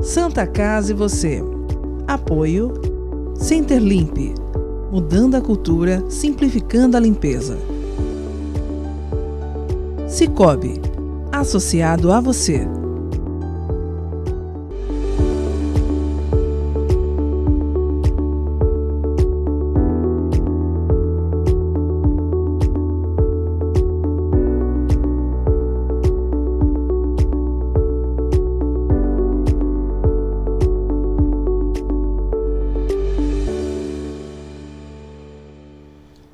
Santa Casa e você. Apoio Centerlimp. Mudando a cultura, simplificando a limpeza. Sicoob. Associado a você.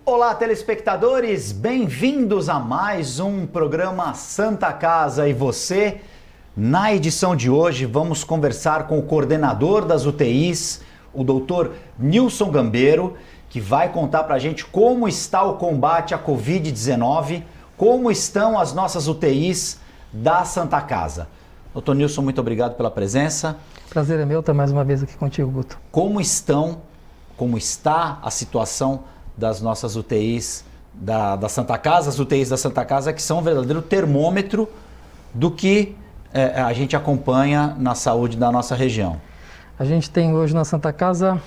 Olá, telespectadores, bem-vindos a mais um programa Santa Casa e você. Na edição de hoje vamos conversar com o coordenador das UTIs, o Dr. Nilson Gambeiro, que vai contar pra gente como está o combate à Covid-19, como estão as nossas UTIs da Santa Casa. Dr. Nilson, muito obrigado pela presença. Prazer é meu estar mais uma vez aqui contigo, Guto. Como está a situação das nossas UTIs da Santa Casa, as UTIs da Santa Casa, que são um verdadeiro termômetro do que a gente acompanha na saúde da nossa região? A gente tem hoje na Santa Casa,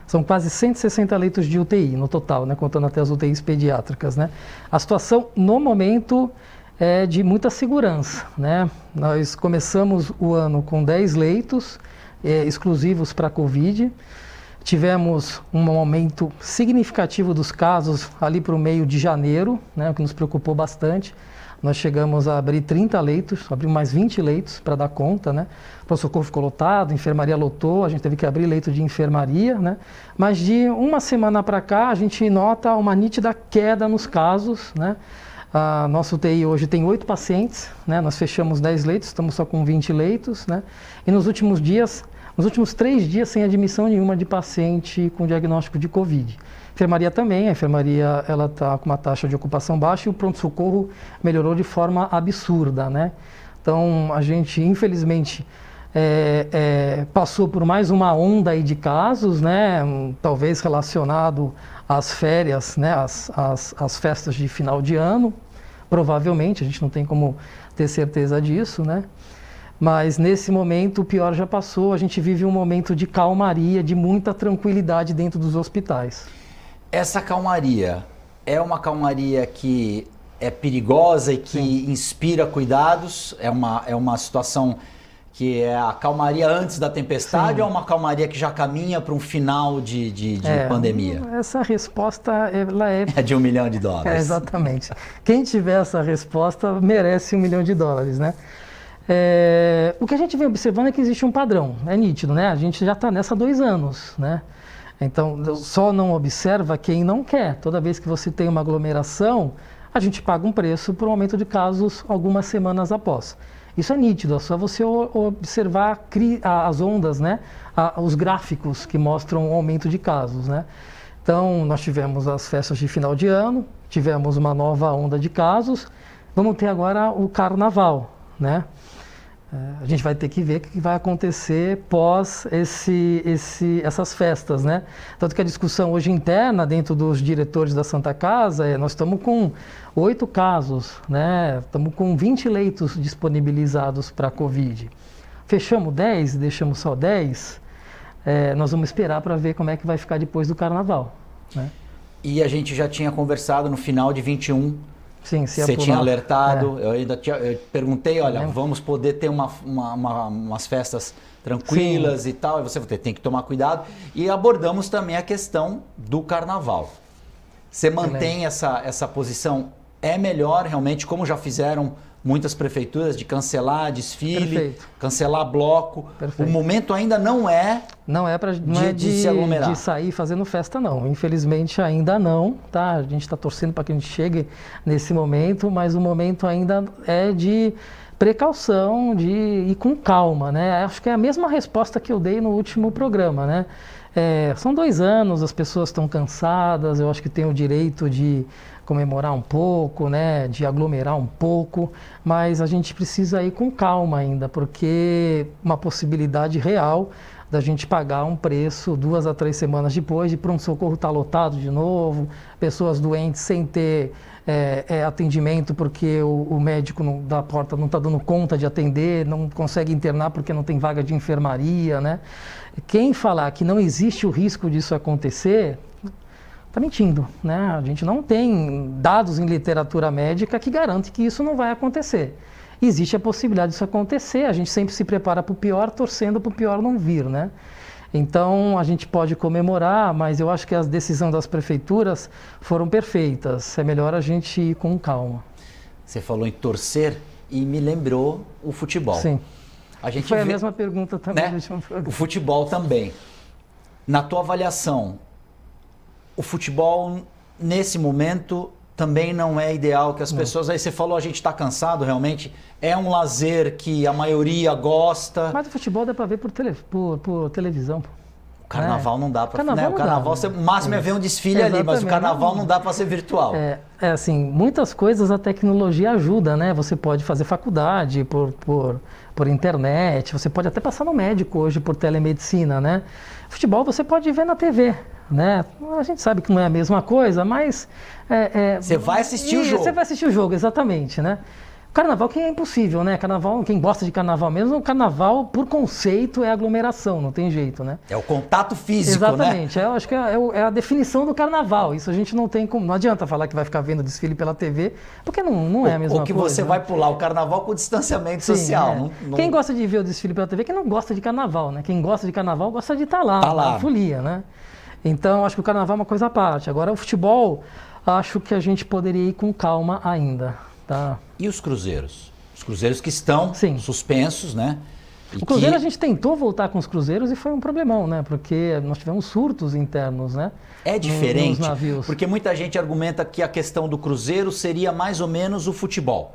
são quase 160 leitos de UTI no total, né, contando até as UTIs pediátricas, né? A situação, no momento, é de muita segurança, né? Nós começamos o ano com 10 leitos exclusivos para a Covid. Tivemos um aumento significativo dos casos ali para o meio de janeiro, né, o que nos preocupou bastante. Nós chegamos a abrir 30 leitos, abrimos mais 20 leitos para dar conta, né? O pronto-socorro ficou lotado, a enfermaria lotou, a gente teve que abrir leito de enfermaria, né? Mas de uma semana para cá, a gente nota uma nítida queda nos casos, né? A nossa UTI hoje tem 8 pacientes, né? Nós fechamos 10 leitos, estamos só com 20 leitos, né? E nos últimos 3 dias, sem admissão nenhuma de paciente com diagnóstico de Covid. Enfermaria também, a enfermaria está com uma taxa de ocupação baixa e o pronto-socorro melhorou de forma absurda, né? Então, a gente, infelizmente, passou por mais uma onda aí de casos, né? Talvez relacionado às férias, né? Às festas de final de ano, provavelmente, a gente não tem como ter certeza disso, né? Mas nesse momento o pior já passou, a gente vive um momento de calmaria, de muita tranquilidade dentro dos hospitais. Essa calmaria é uma calmaria que é perigosa e que inspira cuidados? É uma situação que é a calmaria antes da tempestade. Sim. Ou é uma calmaria que já caminha para um final de pandemia? Essa resposta ela é de $1 milhão. Exatamente. Quem tiver essa resposta merece $1 milhão, né? O que a gente vem observando é que existe um padrão, é nítido, né? A gente já está nessa há 2 anos, né? Então, só não observa quem não quer. Toda vez que você tem uma aglomeração, a gente paga um preço por um aumento de casos algumas semanas após. Isso é nítido, é só você observar as ondas, né? Os gráficos que mostram o aumento de casos, né? Então, nós tivemos as festas de final de ano, tivemos uma nova onda de casos, vamos ter agora o carnaval, né? A gente vai ter que ver o que vai acontecer pós essas festas, né? Tanto que a discussão hoje interna dentro dos diretores da Santa Casa nós estamos com 8 casos, né? Estamos com 20 leitos disponibilizados para a Covid. Fechamos 10, deixamos só 10, nós vamos esperar para ver como é que vai ficar depois do Carnaval, né? E a gente já tinha conversado no final de 21. Sim, você tinha alertado, eu perguntei, olha, vamos poder ter umas festas tranquilas. Sim. E tal, e você tem que tomar cuidado. E abordamos também a questão do carnaval. Você mantém essa posição? É melhor realmente, como já fizeram muitas prefeituras, de cancelar desfile, Perfeito. Cancelar bloco. Perfeito. O momento ainda não é de se aglomerar. De sair fazendo festa, não. Infelizmente ainda não, tá? A gente está torcendo para que a gente chegue nesse momento, mas o momento ainda é de precaução, de ir com calma, né? Acho que é a mesma resposta que eu dei no último programa, né? São 2 anos, as pessoas estão cansadas, eu acho que tem o direito de comemorar um pouco, né, de aglomerar um pouco, mas a gente precisa ir com calma ainda, porque uma possibilidade real da gente pagar um preço 2 a 3 semanas depois, de pronto-socorro estar lotado de novo, pessoas doentes sem ter atendimento porque o médico da porta não está dando conta de atender, não consegue internar porque não tem vaga de enfermaria, né? Quem falar que não existe o risco disso acontecer, está mentindo, né? A gente não tem dados em literatura médica que garante que isso não vai acontecer. Existe a possibilidade disso acontecer, a gente sempre se prepara para o pior, torcendo para o pior não vir, né? Então, a gente pode comemorar, mas eu acho que as decisões das prefeituras foram perfeitas. É melhor a gente ir com calma. Você falou em torcer e me lembrou o futebol. Sim. Foi a vê, mesma pergunta também. né? O futebol também. Na tua avaliação, o futebol, nesse momento, também não é ideal que as pessoas... Aí você falou, a gente está cansado, realmente. É um lazer que a maioria gosta. Mas o futebol dá para ver por televisão. O carnaval não dá para... Carnaval, né? O carnaval, o máximo é ver um desfile ali, mas o carnaval não dá para ser virtual. Assim, muitas coisas a tecnologia ajuda, né? Você pode fazer faculdade por internet, você pode até passar no médico hoje por telemedicina, né? Futebol você pode ver na TV, né? A gente sabe que não é a mesma coisa, mas... Você vai assistir o jogo. Você vai assistir o jogo, exatamente, né? Carnaval que é impossível, né? Carnaval, quem gosta de carnaval mesmo, o carnaval, por conceito, é aglomeração, não tem jeito, né? É o contato físico, exatamente, né? Eu acho que é a definição do carnaval. Isso a gente não tem como... Não adianta falar que vai ficar vendo desfile pela TV, porque não é a mesma coisa. Ou que você vai pular o carnaval com distanciamento social. Quem gosta de ver o desfile pela TV, quem não gosta de carnaval, né? Quem gosta de carnaval gosta de estar lá, na folia, né? Então, acho que o carnaval é uma coisa à parte. Agora, o futebol, acho que a gente poderia ir com calma ainda, tá? E os cruzeiros? Os cruzeiros que estão suspensos, né? O cruzeiro a gente tentou voltar com os cruzeiros e foi um problemão, né? Porque nós tivemos surtos internos, né? É diferente, nos navios. Porque muita gente argumenta que a questão do cruzeiro seria mais ou menos o futebol.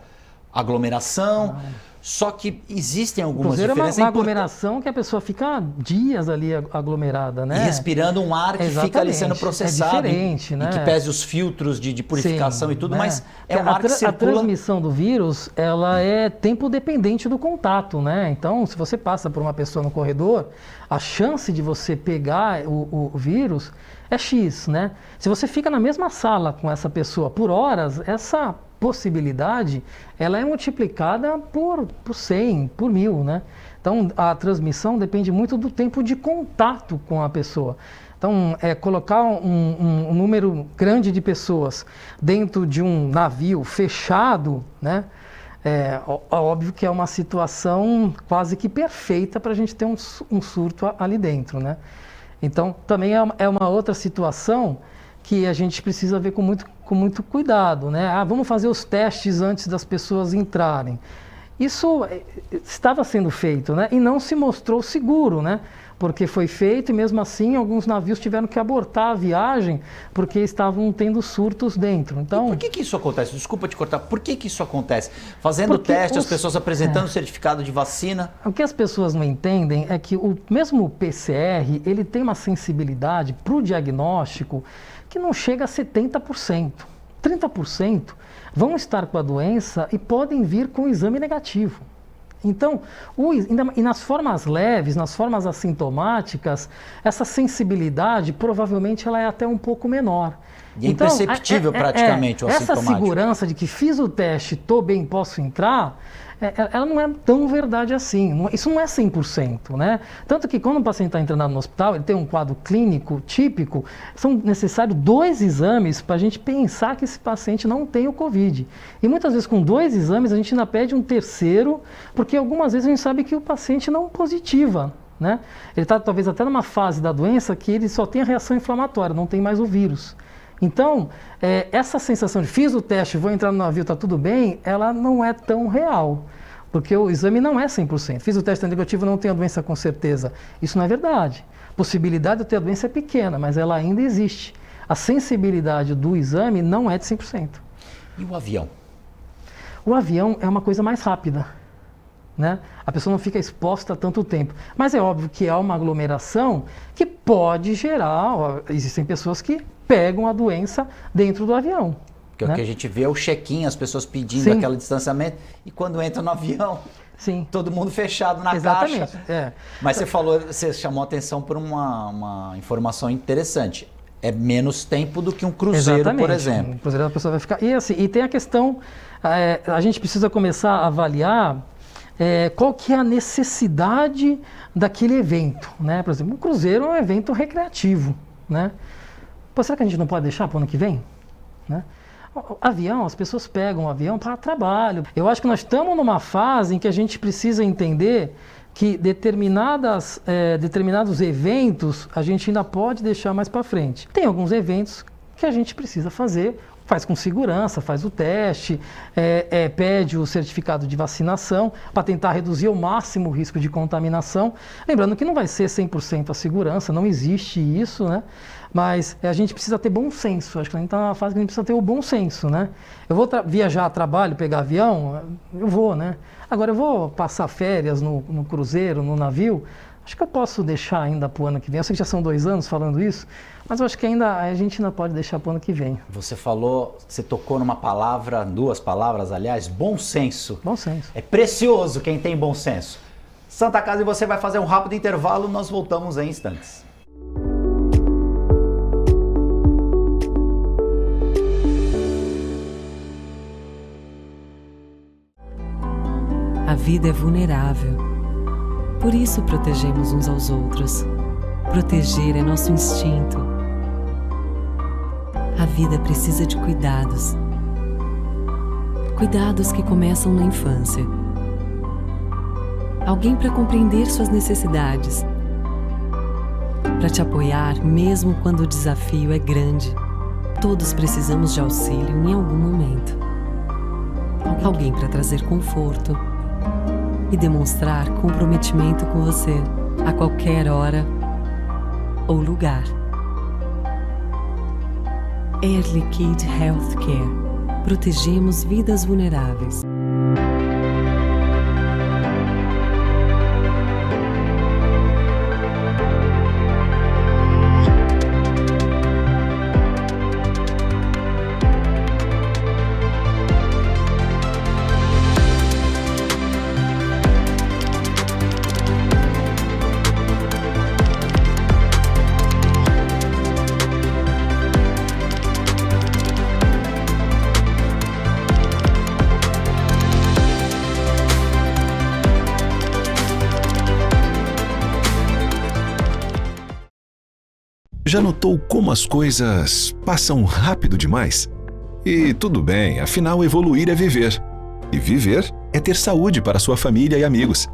Aglomeração... Só que existem algumas diferenças. É uma aglomeração que a pessoa fica dias ali aglomerada, né? E respirando um ar que fica ali sendo processado. É diferente, né? E que pese os filtros de purificação e tudo, né? Mas é um ar que circula... A transmissão do vírus, ela é tempo dependente do contato, né? Então, se você passa por uma pessoa no corredor, a chance de você pegar o vírus é X, né? Se você fica na mesma sala com essa pessoa por horas, essa possibilidade, ela é multiplicada por 100, por 1000, né? Então, a transmissão depende muito do tempo de contato com a pessoa. Então, colocar um número grande de pessoas dentro de um navio fechado, né? É óbvio que é uma situação quase que perfeita para a gente ter um surto ali dentro, né? Então, também é uma outra situação que a gente precisa ver com muito cuidado, né? Vamos fazer os testes antes das pessoas entrarem. Isso estava sendo feito, né? E não se mostrou seguro, né? Porque foi feito e mesmo assim alguns navios tiveram que abortar a viagem porque estavam tendo surtos dentro. Então, e por que isso acontece? Desculpa te cortar. Por que isso acontece? Fazendo teste, as pessoas apresentando certificado de vacina. O que as pessoas não entendem é que o mesmo PCR, ele tem uma sensibilidade para o diagnóstico que não chega a 70%. 30% vão estar com a doença e podem vir com o exame negativo. Então, e nas formas leves, nas formas assintomáticas, essa sensibilidade provavelmente ela é até um pouco menor. E é imperceptível praticamente o assintomático. Essa segurança de que fiz o teste, estou bem, posso entrar, ela não é tão verdade assim. Isso não é 100%, né? Tanto que quando o paciente está internado no hospital, ele tem um quadro clínico típico, são necessários 2 exames para a gente pensar que esse paciente não tem o Covid. E muitas vezes com 2 exames a gente ainda pede um terceiro, porque algumas vezes a gente sabe que o paciente não positiva, né? Ele está talvez até numa fase da doença que ele só tem a reação inflamatória, não tem mais o vírus. Então, essa sensação de fiz o teste, vou entrar no navio, está tudo bem, ela não é tão real, porque o exame não é 100%. Fiz o teste negativo, não tenho a doença com certeza. Isso não é verdade. A possibilidade de eu ter a doença é pequena, mas ela ainda existe. A sensibilidade do exame não é de 100%. E o avião? O avião é uma coisa mais rápida, né? A pessoa não fica exposta tanto tempo. Mas é óbvio que há uma aglomeração que pode gerar... Existem pessoas que pegam a doença dentro do avião. Porque o que a gente vê é o check-in, as pessoas pedindo aquele distanciamento, e quando entra no avião... Sim. todo mundo fechado na Exatamente. caixa. Mas você chamou atenção por uma informação interessante. É menos tempo do que um cruzeiro, Exatamente. por exemplo. Um cruzeiro a pessoa vai ficar... E tem a questão, a gente precisa começar a avaliar qual que é a necessidade daquele evento, né? Por exemplo, um cruzeiro é um evento recreativo, né? Pô, será que a gente não pode deixar para o ano que vem? Né? Avião, as pessoas pegam o avião para trabalho. Eu acho que nós estamos numa fase em que a gente precisa entender que determinados eventos a gente ainda pode deixar mais para frente. Tem alguns eventos que a gente precisa fazer, faz com segurança, faz o teste, pede o certificado de vacinação para tentar reduzir ao máximo o risco de contaminação. Lembrando que não vai ser 100% a segurança, não existe isso, né? Mas a gente precisa ter bom senso. Acho que a gente está numa fase que a gente precisa ter o bom senso, né? Eu vou viajar a trabalho, pegar avião, eu vou, né? Agora eu vou passar férias no cruzeiro, no navio, acho que eu posso deixar ainda para o ano que vem. Eu sei que já são 2 anos falando isso, mas eu acho que a gente ainda pode deixar para o ano que vem. Você tocou numa palavra, 2 palavras, aliás, bom senso. Bom senso. É precioso quem tem bom senso. Santa Casa e você vai fazer um rápido intervalo, nós voltamos em instantes. A vida é vulnerável. Por isso protegemos uns aos outros. Proteger é nosso instinto. A vida precisa de cuidados. Cuidados que começam na infância. Alguém para compreender suas necessidades. Para te apoiar mesmo quando o desafio é grande. Todos precisamos de auxílio em algum momento. Alguém para trazer conforto e demonstrar comprometimento com você a qualquer hora ou lugar. Air Liquide Healthcare. Protegemos vidas vulneráveis. Já notou como as coisas passam rápido demais? E tudo bem, afinal evoluir é viver. E viver é ter saúde para sua família e amigos.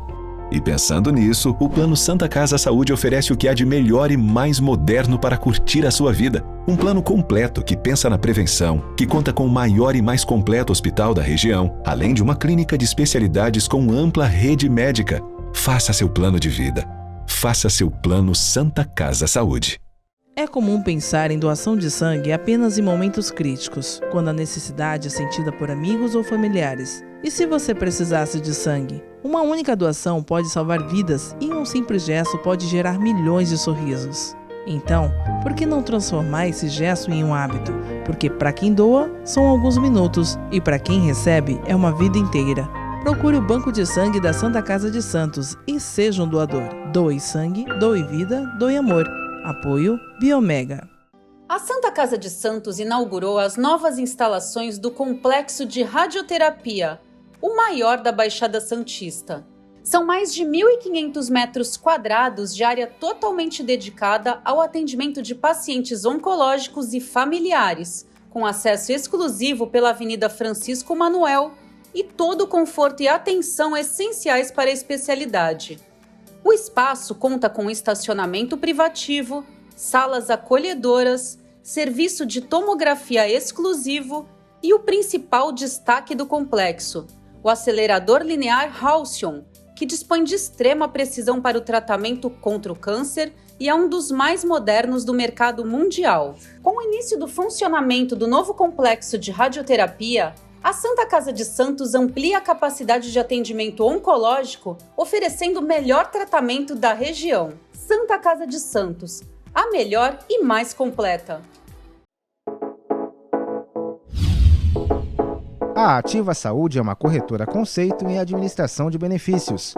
E pensando nisso, o Plano Santa Casa Saúde oferece o que há de melhor e mais moderno para curtir a sua vida. Um plano completo que pensa na prevenção, que conta com o maior e mais completo hospital da região, além de uma clínica de especialidades com ampla rede médica. Faça seu plano de vida. Faça seu Plano Santa Casa Saúde. É comum pensar em doação de sangue apenas em momentos críticos, quando a necessidade é sentida por amigos ou familiares. E se você precisasse de sangue? Uma única doação pode salvar vidas e um simples gesto pode gerar milhões de sorrisos. Então, por que não transformar esse gesto em um hábito? Porque para quem doa, são alguns minutos e para quem recebe, é uma vida inteira. Procure o Banco de Sangue da Santa Casa de Santos e seja um doador. Doe sangue, doe vida, doe amor. Apoio Biomega. A Santa Casa de Santos inaugurou as novas instalações do Complexo de Radioterapia, o maior da Baixada Santista. São mais de 1.500 metros quadrados de área totalmente dedicada ao atendimento de pacientes oncológicos e familiares, com acesso exclusivo pela Avenida Francisco Manuel e todo o conforto e atenção essenciais para a especialidade. O espaço conta com estacionamento privativo, salas acolhedoras, serviço de tomografia exclusivo e o principal destaque do complexo, o acelerador linear Halcyon, que dispõe de extrema precisão para o tratamento contra o câncer e é um dos mais modernos do mercado mundial. Com o início do funcionamento do novo complexo de radioterapia, a Santa Casa de Santos amplia a capacidade de atendimento oncológico, oferecendo o melhor tratamento da região. Santa Casa de Santos, a melhor e mais completa. A Ativa Saúde é uma corretora conceito em administração de benefícios.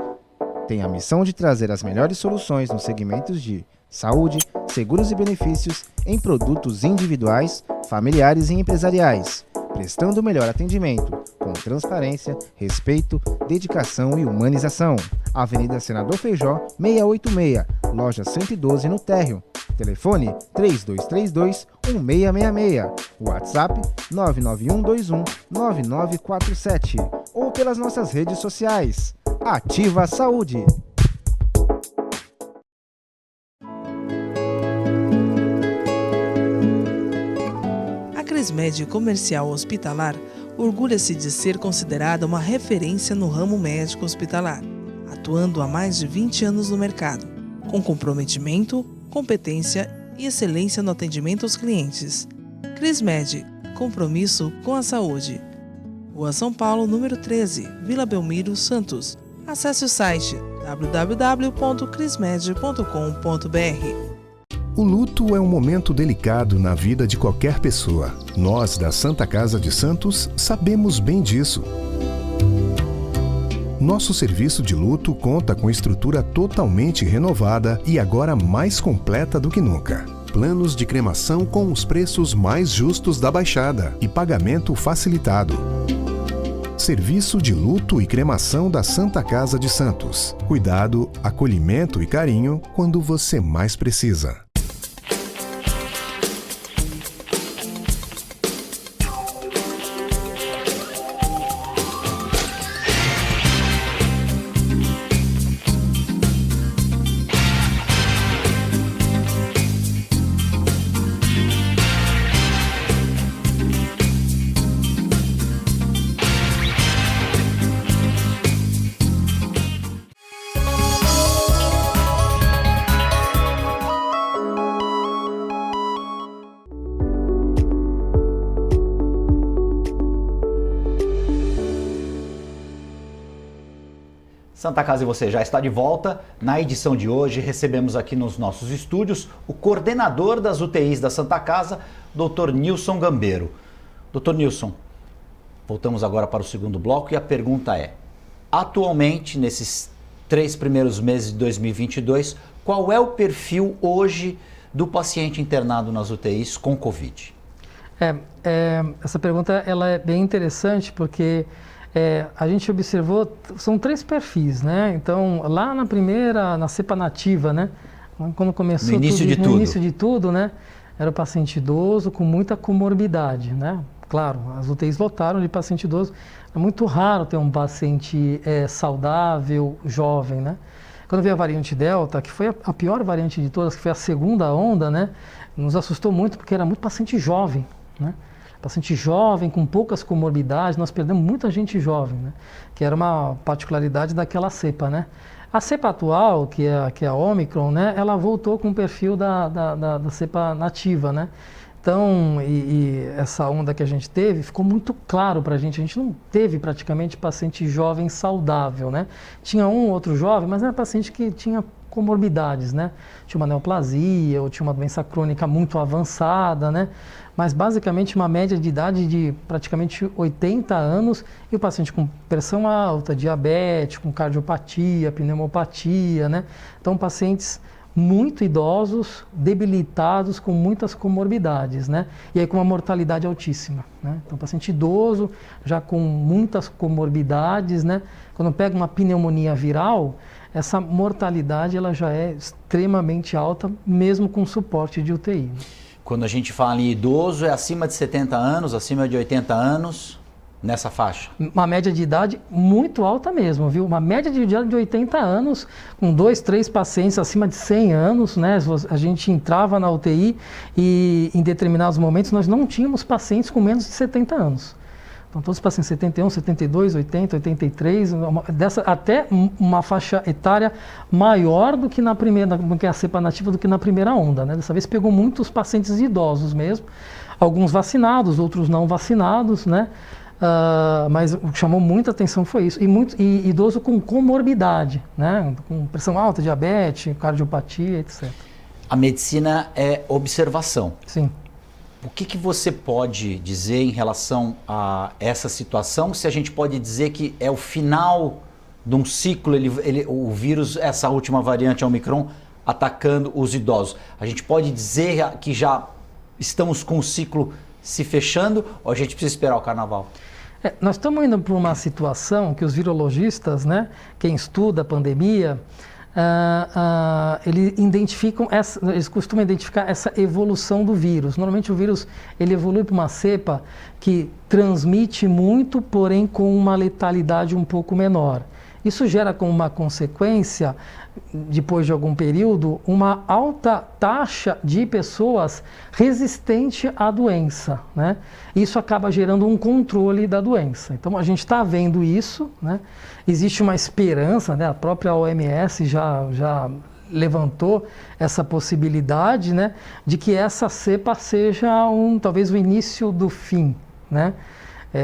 Tem a missão de trazer as melhores soluções nos segmentos de saúde, seguros e benefícios em produtos individuais, familiares e empresariais, prestando o melhor atendimento, com transparência, respeito, dedicação e humanização. Avenida Senador Feijó, 686, loja 112 no Térreo. Telefone 3232-1666. WhatsApp 99121-9947. Ou pelas nossas redes sociais. Ativa Saúde. A Crismed Comercial Hospitalar orgulha-se de ser considerada uma referência no ramo médico hospitalar, atuando há mais de 20 anos no mercado, com comprometimento, competência e excelência no atendimento aos clientes. Crismed, compromisso com a saúde. Rua São Paulo, número 13, Vila Belmiro, Santos. Acesse o site www.crismed.com.br. O luto é um momento delicado na vida de qualquer pessoa. Nós, da Santa Casa de Santos, sabemos bem disso. Nosso serviço de luto conta com estrutura totalmente renovada e agora mais completa do que nunca. Planos de cremação com os preços mais justos da Baixada e pagamento facilitado. Serviço de luto e cremação da Santa Casa de Santos. Cuidado, acolhimento e carinho quando você mais precisa. Santa Casa e você já está de volta. Na edição de hoje recebemos aqui nos nossos estúdios o coordenador das UTIs da Santa Casa, Dr. Nilson Gambeiro. Dr. Nilson, voltamos agora para o segundo bloco e a pergunta é: atualmente, nesses 3 primeiros meses de 2022, qual é o perfil hoje do paciente internado nas UTIs com Covid? Essa pergunta ela é bem interessante porque a gente observou, são 3 perfis, né? Então, lá na cepa nativa, né? Quando começou no início de tudo, né? Era o paciente idoso com muita comorbidade, né? Claro, as UTIs lotaram de paciente idoso. É muito raro ter um paciente saudável, jovem, né? Quando veio a variante Delta, que foi a pior variante de todas, que foi a segunda onda, né? Nos assustou muito porque era muito paciente jovem, né? Paciente jovem, com poucas comorbidades, nós perdemos muita gente jovem, né? Que era uma particularidade daquela cepa, né? A cepa atual, que é a Omicron, né? Ela voltou com o perfil da cepa nativa, né? Então, essa onda que a gente teve, ficou muito claro para a gente não teve praticamente paciente jovem saudável, né? Tinha um ou outro jovem, mas era paciente que tinha comorbidades, né? Tinha uma neoplasia ou tinha uma doença crônica muito avançada, né? Mas basicamente uma média de idade de praticamente 80 anos e o paciente com pressão alta, diabetes, com cardiopatia, pneumopatia, né? Então pacientes muito idosos, debilitados, com muitas comorbidades, né? E aí com uma mortalidade altíssima, né? Então paciente idoso, já com muitas comorbidades, né? Quando pega uma pneumonia viral, essa mortalidade ela já é extremamente alta, mesmo com suporte de UTI. Quando a gente fala em idoso, é acima de 70 anos, acima de 80 anos, nessa faixa? Uma média de idade muito alta mesmo, viu? Uma média de idade de 80 anos, com 2, 3 pacientes acima de 100 anos, né? A gente entrava na UTI e em determinados momentos nós não tínhamos pacientes com menos de 70 anos. Então todos os pacientes 71, 72, 80, 83, até uma faixa etária maior do que na primeira, do que a cepa nativa, do que na primeira onda, né? Dessa vez pegou muitos pacientes idosos mesmo, alguns vacinados, outros não vacinados, né? Mas o que chamou muita atenção foi isso, e idoso com comorbidade, né? Com pressão alta, diabetes, cardiopatia, etc. A medicina é observação. Sim. O que você pode dizer em relação a essa situação? Se a gente pode dizer que é o final de um ciclo, o vírus, essa última variante Omicron, atacando os idosos. A gente pode dizer que já estamos com o ciclo se fechando ou a gente precisa esperar o carnaval? Nós estamos indo para uma situação que os virologistas, né, quem estuda a pandemia, eles costumam identificar essa evolução do vírus. Normalmente o vírus ele evolui para uma cepa que transmite muito, porém com uma letalidade um pouco menor. Isso gera como uma consequência, depois de algum período, uma alta taxa de pessoas resistentes à doença, né? Isso acaba gerando um controle da doença. Então a gente está vendo isso, né? Existe uma esperança, né? A própria OMS já levantou essa possibilidade, né? De que essa cepa seja talvez o início do fim, né?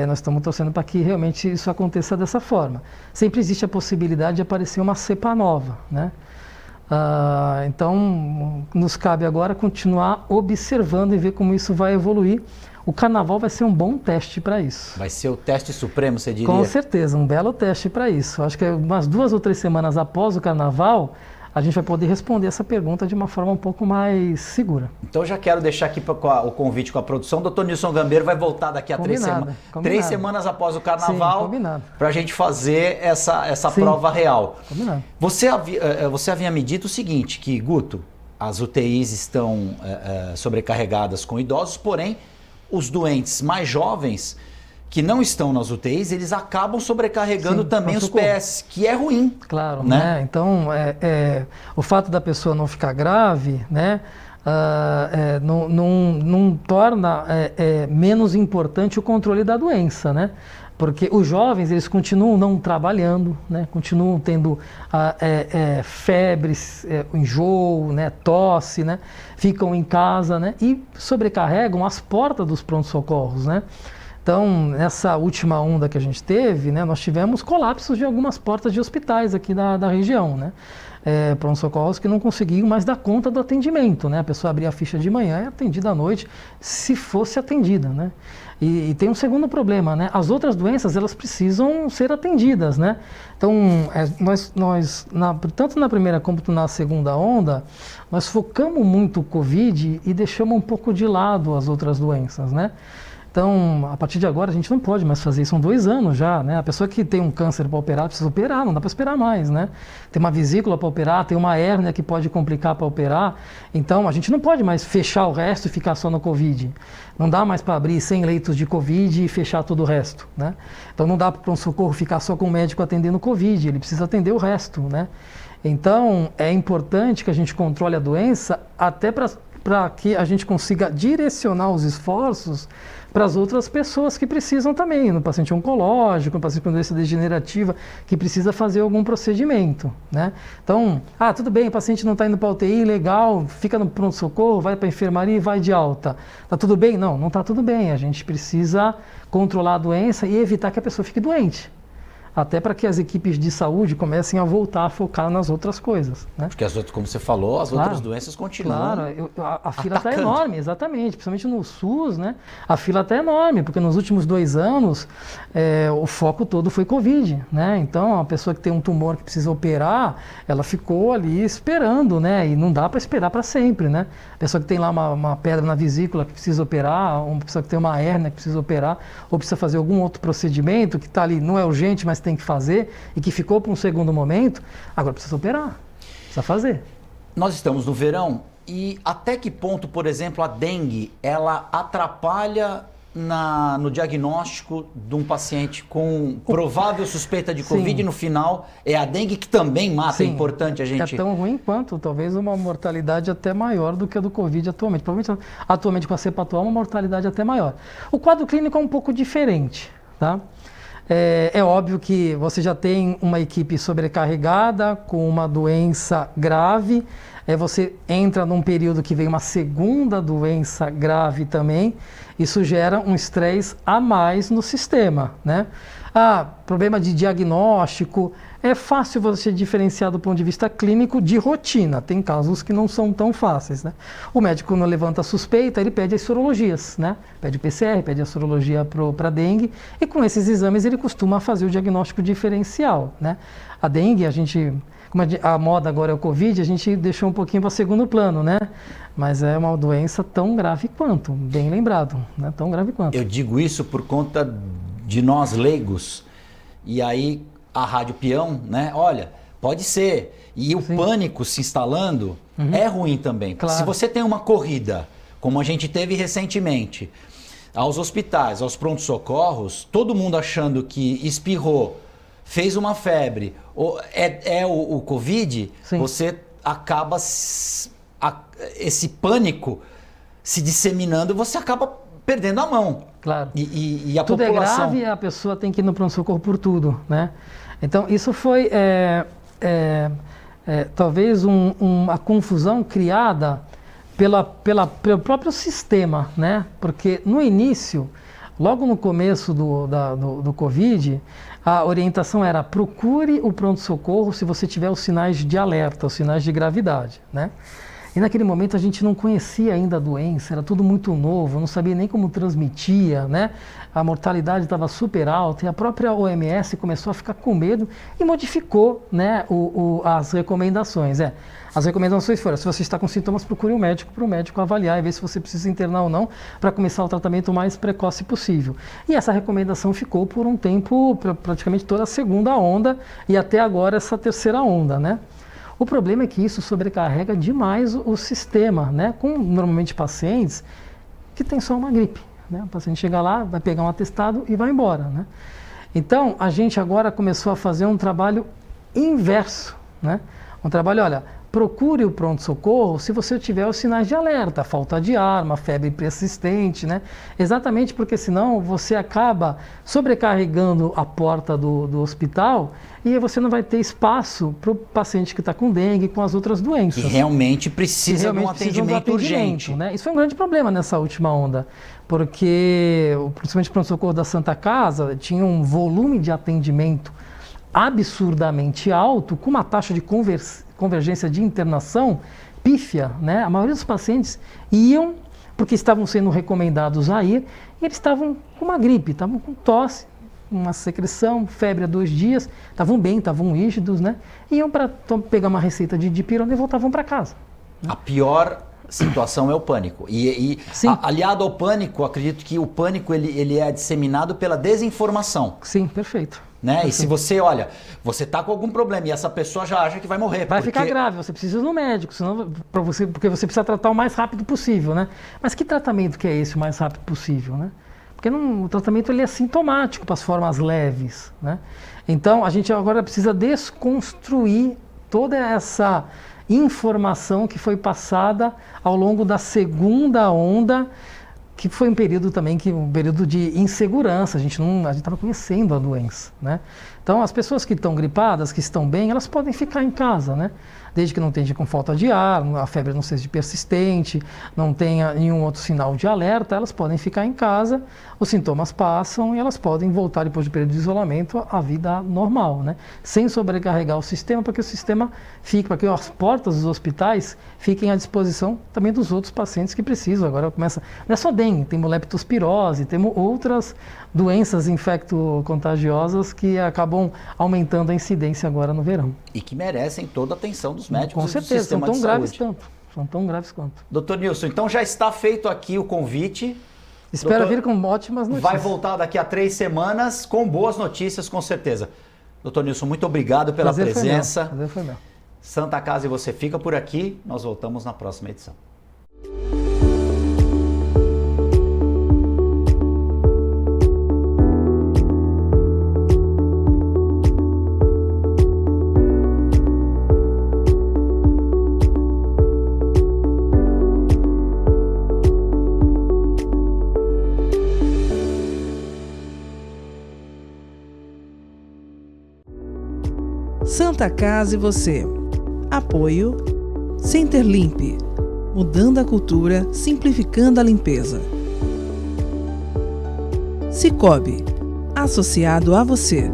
Nós estamos torcendo para que realmente isso aconteça dessa forma. Sempre existe a possibilidade de aparecer uma cepa nova, né? Então, nos cabe agora continuar observando e ver como isso vai evoluir. O carnaval vai ser um bom teste para isso. Vai ser o teste supremo, você diria? Com certeza, um belo teste para isso. Acho que umas 2 ou 3 semanas após o carnaval, a gente vai poder responder essa pergunta de uma forma um pouco mais segura. Então eu já quero deixar aqui o convite com a produção. O Dr. Nilson Gambeiro vai voltar daqui a 3 semanas. 3 semanas após o carnaval, para a gente fazer essa prova real. Combinado. Você havia me dito o seguinte, que, Guto, as UTIs estão sobrecarregadas com idosos, porém os doentes mais jovens que não estão nas UTIs, eles acabam sobrecarregando também os PS, que é ruim. Claro, né? Então, o fato da pessoa não ficar grave, né, não torna menos importante o controle da doença, né? Porque os jovens, eles continuam não trabalhando, né? Continuam tendo febres, enjoo, né? Tosse, né? Ficam em casa, né? E sobrecarregam as portas dos pronto-socorros, né? Então, nessa última onda que a gente teve, né, nós tivemos colapsos de algumas portas de hospitais aqui da região, né? Pronto-socorros que não conseguiam mais dar conta do atendimento, né? A pessoa abria a ficha de manhã e atendida à noite, se fosse atendida, né? E tem um segundo problema, né? As outras doenças, elas precisam ser atendidas, né? Então, tanto na primeira como na segunda onda, nós focamos muito o Covid e deixamos um pouco de lado as outras doenças, né? Então, a partir de agora, a gente não pode mais fazer isso. São 2 anos já, né? A pessoa que tem um câncer para operar, precisa operar, não dá para esperar mais, né? Tem uma vesícula para operar, tem uma hérnia que pode complicar para operar. Então, a gente não pode mais fechar o resto e ficar só no Covid. Não dá mais para abrir 100 leitos de Covid e fechar todo o resto, né? Então, não dá para o pronto-socorro ficar só com o médico atendendo Covid, ele precisa atender o resto, né? Então, é importante que a gente controle a doença até para que a gente consiga direcionar os esforços para as outras pessoas que precisam também, no paciente oncológico, no paciente com doença degenerativa, que precisa fazer algum procedimento, né? Então, tudo bem, o paciente não está indo para a UTI, legal, fica no pronto-socorro, vai para a enfermaria e vai de alta. Está tudo bem? Não, não está tudo bem. A gente precisa controlar a doença e evitar que a pessoa fique doente. Até para que as equipes de saúde comecem a voltar a focar nas outras coisas, né? Porque as outras, como você falou, as outras doenças continuam. Claro, a fila está enorme, exatamente, principalmente no SUS, né? A fila está enorme, porque nos últimos 2 anos o foco todo foi Covid, né? Então, a pessoa que tem um tumor que precisa operar, ela ficou ali esperando, né? E não dá para esperar para sempre, né? A pessoa que tem lá uma pedra na vesícula que precisa operar, uma pessoa que tem uma hérnia que precisa operar, ou precisa fazer algum outro procedimento que está ali, não é urgente, mas tem que fazer e que ficou para um segundo momento, agora precisa operar, precisa fazer. Nós estamos no verão e até que ponto, por exemplo, a dengue, ela atrapalha no diagnóstico de um paciente com provável suspeita de Covid e no final é a dengue que também mata? Sim, é importante a gente... É tão ruim quanto, talvez uma mortalidade até maior do que a do Covid atualmente. Provavelmente, atualmente com a cepa atual, uma mortalidade até maior. O quadro clínico é um pouco diferente, tá? É óbvio que você já tem uma equipe sobrecarregada com uma doença grave, você entra num período que vem uma segunda doença grave também, isso gera um estresse a mais no sistema, né? Problema de diagnóstico, é fácil você diferenciar do ponto de vista clínico de rotina. Tem casos que não são tão fáceis, né? O médico não levanta a suspeita, ele pede as sorologias, né? Pede o PCR, pede a sorologia para dengue, e com esses exames ele costuma fazer o diagnóstico diferencial, né? A dengue, como a moda agora é o Covid, a gente deixou um pouquinho para segundo plano, né? Mas é uma doença tão grave quanto, bem lembrado, né? Tão grave quanto. Eu digo isso por conta de nós leigos, e aí a Rádio Peão, né? Olha, pode ser. E o pânico se instalando é ruim também. Claro. Se você tem uma corrida, como a gente teve recentemente, aos hospitais, aos prontos-socorros, todo mundo achando que espirrou, fez uma febre, o Covid, Sim. você acaba, esse pânico se disseminando, você acaba perdendo a mão. Claro. E a tudo população... é grave e a pessoa tem que ir no pronto-socorro por tudo, né? Então, isso foi talvez uma confusão criada pelo próprio sistema, né? Porque no início, logo no começo do Covid, a orientação era: procure o pronto-socorro se você tiver os sinais de alerta, os sinais de gravidade, né? E naquele momento a gente não conhecia ainda a doença, era tudo muito novo, não sabia nem como transmitia, né? A mortalidade estava super alta e a própria OMS começou a ficar com medo e modificou, né, as recomendações. As recomendações foram: se você está com sintomas, procure um médico para o médico avaliar e ver se você precisa internar ou não para começar o tratamento o mais precoce possível. E essa recomendação ficou por um tempo, praticamente toda a segunda onda e até agora essa terceira onda, né? O problema é que isso sobrecarrega demais o sistema, né? Com normalmente pacientes que têm só uma gripe, né? O paciente chega lá, vai pegar um atestado e vai embora, né? Então, a gente agora começou a fazer um trabalho inverso, né? Um trabalho, olha, procure o pronto-socorro se você tiver os sinais de alerta, falta de ar, uma febre persistente, né? Exatamente porque senão você acaba sobrecarregando a porta do hospital e você não vai ter espaço para o paciente que está com dengue, com as outras doenças. Que realmente precisa de um atendimento urgente. Né? Isso foi um grande problema nessa última onda, porque principalmente o pronto-socorro da Santa Casa tinha um volume de atendimento absurdamente alto, com uma taxa de convergência de internação pífia, né? A maioria dos pacientes iam porque estavam sendo recomendados a ir e eles estavam com uma gripe, estavam com tosse, uma secreção, febre há 2 dias, estavam bem, estavam rígidos, né? Iam para pegar uma receita de dipirona e voltavam para casa. Né? A pior situação é o pânico. Aliado ao pânico, acredito que o pânico ele é disseminado pela desinformação. Sim, perfeito. Né? E se você, olha, você está com algum problema e essa pessoa já acha que vai morrer. Vai ficar grave, você precisa ir no médico, senão, porque você precisa tratar o mais rápido possível, né? Mas que tratamento que é esse, o mais rápido possível, né? Porque o tratamento ele é sintomático para as formas leves, né? Então, a gente agora precisa desconstruir toda essa informação que foi passada ao longo da segunda onda, que foi um período também, um período de insegurança, a gente estava conhecendo a doença, né? Então, as pessoas que estão gripadas, que estão bem, elas podem ficar em casa, né? Desde que não esteja com falta de ar, a febre não seja persistente, não tenha nenhum outro sinal de alerta, elas podem ficar em casa, os sintomas passam e elas podem voltar depois do período de isolamento à vida normal, né? Sem sobrecarregar o sistema, para que o sistema fique, para que as portas dos hospitais fiquem à disposição também dos outros pacientes que precisam. Agora não é só dengue, temos leptospirose, temos outras doenças infecto-contagiosas que acabam aumentando a incidência agora no verão. E que merecem toda a atenção dos médicos. Com certeza, do sistema são tão de graves saúde. tanto. São tão graves quanto. Doutor Nilson, então já está feito aqui o convite. Espero vir com ótimas notícias. Vai voltar daqui a 3 semanas com boas notícias, com certeza. Doutor Nilson, muito obrigado pela presença. Prazer foi meu. Santa Casa e você fica por aqui. Nós voltamos na próxima edição. Santa Casa e você. Apoio Centerlimp, mudando a cultura, simplificando a limpeza. Sicoob, associado a você.